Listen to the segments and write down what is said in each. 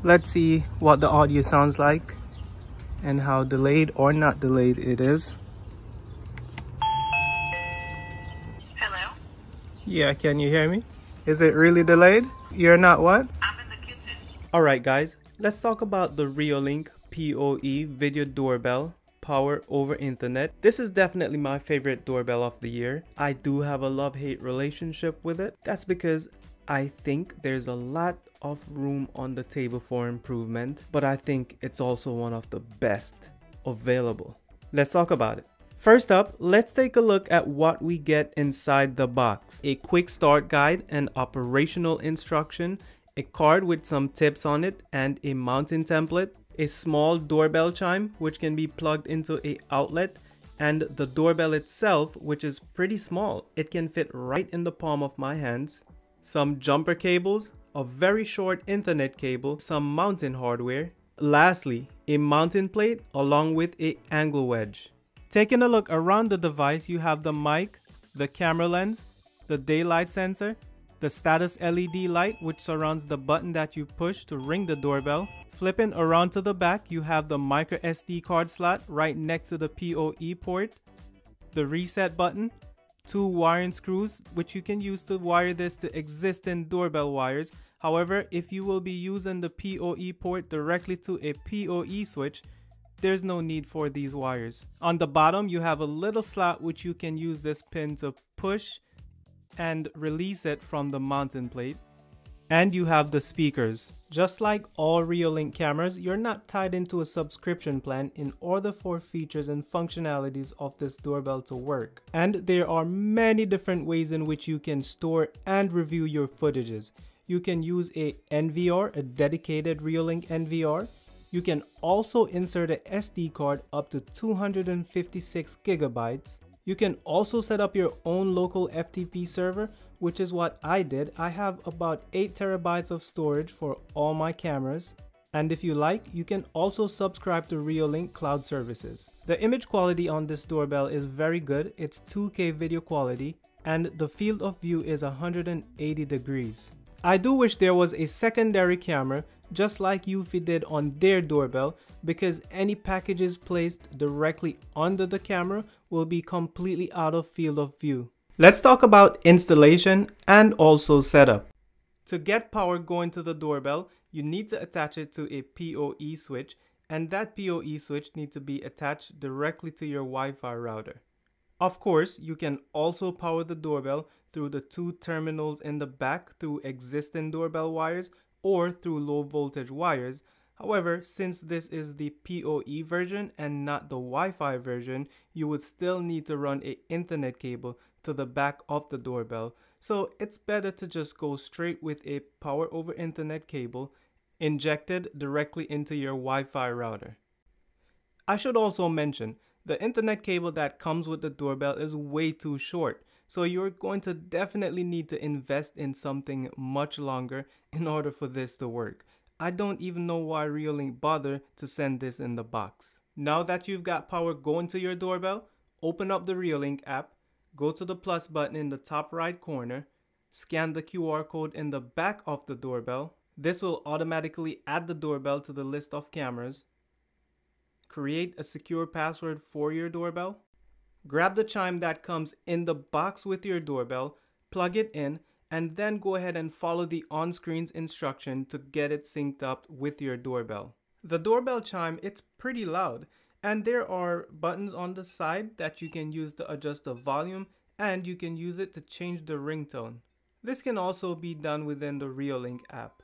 Let's see what the audio sounds like and how delayed or not delayed it is. Hello? Yeah, can you hear me? Is it really delayed? You're not what? I'm in the kitchen. Alright guys, let's talk about the Reolink POE video doorbell power over internet. This is definitely my favorite doorbell of the year. I do have a love-hate relationship with it. That's because I think there's a lot of room on the table for improvement, but I think it's also one of the best available. Let's talk about it. First up, let's take a look at what we get inside the box. A quick start guide and operational instruction, a card with some tips on it, and a mounting template, a small doorbell chime which can be plugged into a outlet, and the doorbell itself, which is pretty small. It can fit right in the palm of my hands. Some jumper cables, a very short Ethernet cable, some mounting hardware. Lastly, a mounting plate along with a angle wedge. Taking a look around the device, you have the mic, the camera lens, the daylight sensor, the status LED light which surrounds the button that you push to ring the doorbell. Flipping around to the back, you have the micro SD card slot right next to the POE port, the reset button, 2 wiring screws which you can use to wire this to existing doorbell wires. However, if you will be using the POE port directly to a POE switch, there's no need for these wires. On the bottom, you have a little slot which you can use this pin to push and release it from the mounting plate. And you have the speakers. Just like all Reolink cameras, you're not tied into a subscription plan in order for features and functionalities of this doorbell to work. And there are many different ways in which you can store and review your footages. You can use a NVR, a dedicated Reolink NVR. You can also insert a SD card up to 256 gigabytes. You can also set up your own local FTP server, which is what I did. I have about 8 terabytes of storage for all my cameras. And if you like, you can also subscribe to Reolink cloud services. The image quality on this doorbell is very good. It's 2K video quality and the field of view is 180 degrees. I do wish there was a secondary camera just like Eufy did on their doorbell, because any packages placed directly under the camera will be completely out of field of view. Let's talk about installation and also setup. To get power going to the doorbell, you need to attach it to a POE switch, and that POE switch needs to be attached directly to your Wi-Fi router. Of course, you can also power the doorbell through the 2 terminals in the back through existing doorbell wires or through low voltage wires. However, since this is the POE version and not the Wi-Fi version, you would still need to run an Ethernet cable to the back of the doorbell. So it's better to just go straight with a power over Ethernet cable injected directly into your Wi-Fi router. I should also mention, the Ethernet cable that comes with the doorbell is way too short. So you're going to definitely need to invest in something much longer in order for this to work. I don't even know why Reolink bothered to send this in the box. Now that you've got power going to your doorbell, open up the Reolink app, go to the plus button in the top right corner, scan the QR code in the back of the doorbell. This will automatically add the doorbell to the list of cameras. Create a secure password for your doorbell. Grab the chime that comes in the box with your doorbell, plug it in, and then go ahead and follow the on-screen's instruction to get it synced up with your doorbell. The doorbell chime, it's pretty loud, and there are buttons on the side that you can use to adjust the volume, and you can use it to change the ringtone. This can also be done within the Reolink app.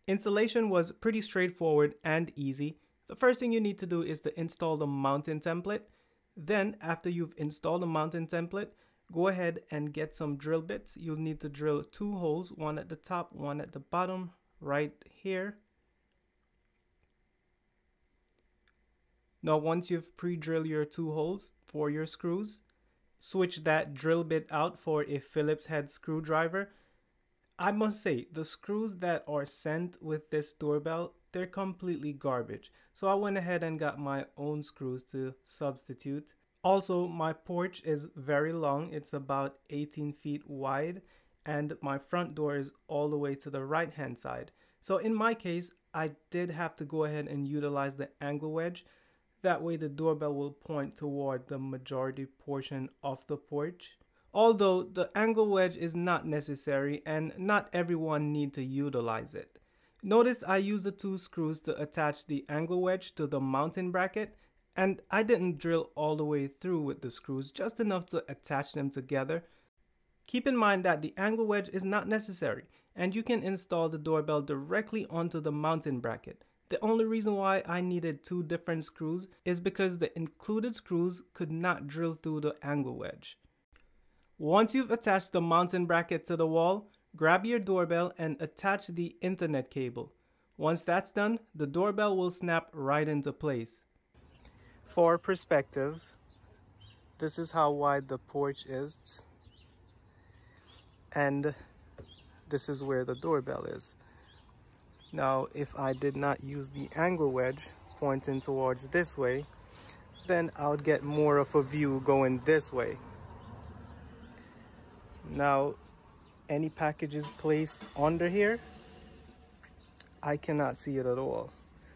Installation was pretty straightforward and easy. The first thing you need to do is to install the mounting template. Then, after you've installed the mounting template, go ahead and get some drill bits. You'll need to drill 2 holes, one at the top, one at the bottom, right here. Now, once you've pre-drilled your 2 holes for your screws, switch that drill bit out for a Phillips head screwdriver. I must say, the screws that are sent with this doorbell they're completely garbage. So I went ahead and got my own screws to substitute. Also, my porch is very long. It's about 18 feet wide, and my front door is all the way to the right hand side. So in my case, I did have to go ahead and utilize the angle wedge. That way the doorbell will point toward the majority portion of the porch. Although the angle wedge is not necessary and not everyone need to utilize it. Notice I used the two screws to attach the angle wedge to the mounting bracket, and I didn't drill all the way through with the screws, just enough to attach them together. Keep in mind that the angle wedge is not necessary, and you can install the doorbell directly onto the mounting bracket. The only reason why I needed two different screws is because the included screws could not drill through the angle wedge. Once you've attached the mounting bracket to the wall, grab your doorbell and attach the Ethernet cable. Once that's done, the doorbell will snap right into place. For perspective, this is how wide the porch is, and this is where the doorbell is. Now, if I did not use the angle wedge pointing towards this way, then I would get more of a view going this way. Now, any packages placed under here, I cannot see it at all.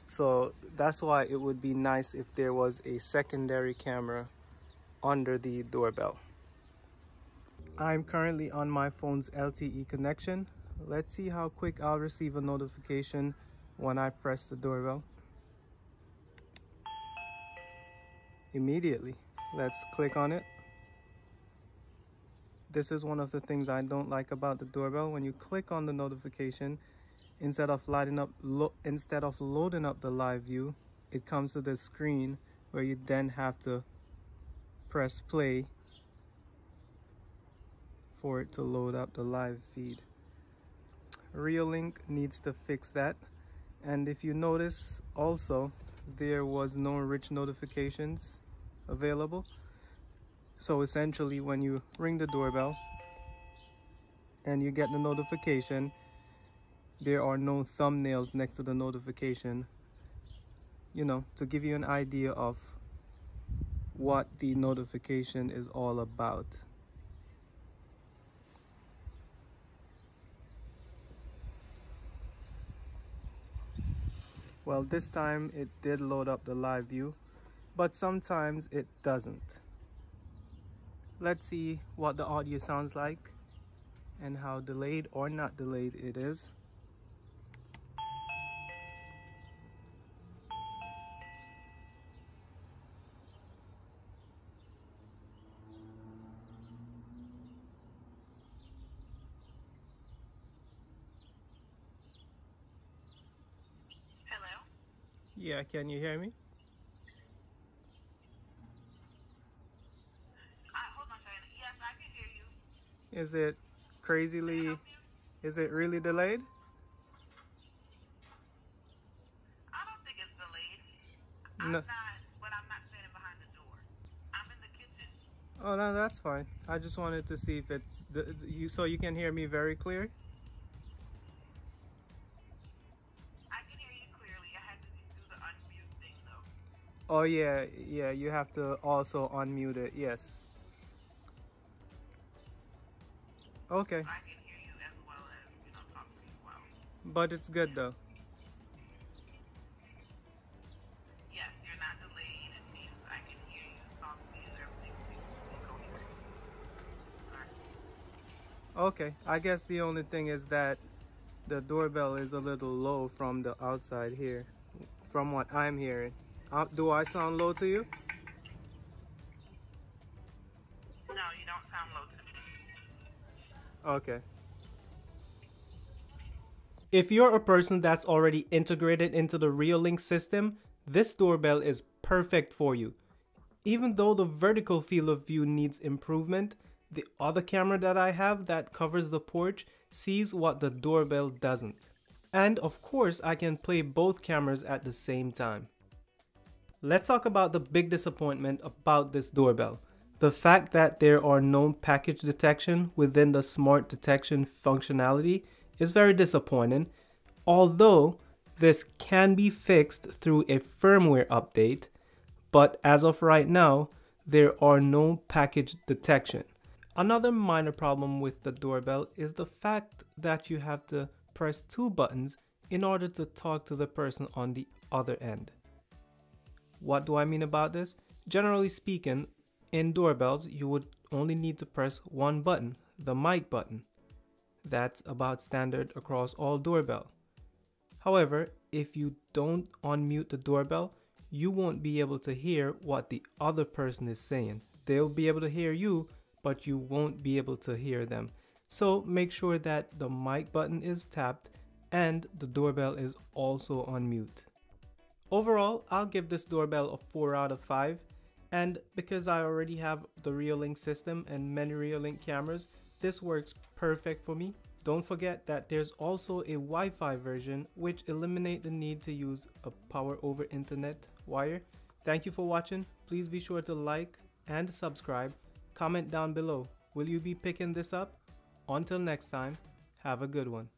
So that's why it would be nice if there was a secondary camera under the doorbell. I'm currently on my phone's LTE connection. Let's see how quick I'll receive a notification when I press the doorbell. Immediately. Let's click on it. This is one of the things I don't like about the doorbell. When you click on the notification, instead of loading up the live view, it comes to this screen where you then have to press play for it to load up the live feed. Reolink needs to fix that. And if you notice also, there was no rich notifications available. So essentially, when you ring the doorbell and you get the notification, there are no thumbnails next to the notification, you know, to give you an idea of what the notification is all about. Well, this time it did load up the live view, but sometimes it doesn't. Let's see what the audio sounds like and how delayed or not delayed it is. Hello? Yeah, can you hear me? Hold on a second. Yes, I can hear you. Is it crazily, is it really delayed? I don't think it's delayed. No. I'm not standing behind the door. I'm in the kitchen. Oh, no, that's fine. I just wanted to see if it's, so you can hear me very clear? I can hear you clearly. I had to do the unmute thing though. Oh yeah, you have to also unmute it, yes. Okay. I can hear you as well as, talk to you well. But it's good though. Yes, you're not delayed. It means I can hear you, talk to you, everything seems to be going right. Alright. Okay, I guess the only thing is that the doorbell is a little low from the outside here, from what I'm hearing. Do I sound low to you? No, you don't sound low to me. Okay. If you're a person that's already integrated into the Reolink system, this doorbell is perfect for you. Even though the vertical field of view needs improvement, the other camera that I have that covers the porch sees what the doorbell doesn't. And of course, I can play both cameras at the same time. Let's talk about the big disappointment about this doorbell. The fact that there are no package detection within the smart detection functionality is very disappointing, although This can be fixed through a firmware update, but as of right now, there are no package detection. Another minor problem with the doorbell is the fact that you have to press 2 buttons in order to talk to the person on the other end. What do I mean about this? Generally speaking, in doorbells, you would only need to press 1 button, the mic button. That's about standard across all doorbell. However, if you don't unmute the doorbell, you won't be able to hear what the other person is saying. They'll be able to hear you, but you won't be able to hear them. So make sure that the mic button is tapped and the doorbell is also on mute. Overall, I'll give this doorbell a 4 out of 5. And because I already have the Reolink system and many Reolink cameras, this works perfect for me. Don't forget that there's also a Wi-Fi version which eliminates the need to use a power over internet wire. Thank you for watching. Please be sure to like and subscribe. Comment down below. Will you be picking this up? Until next time, have a good one.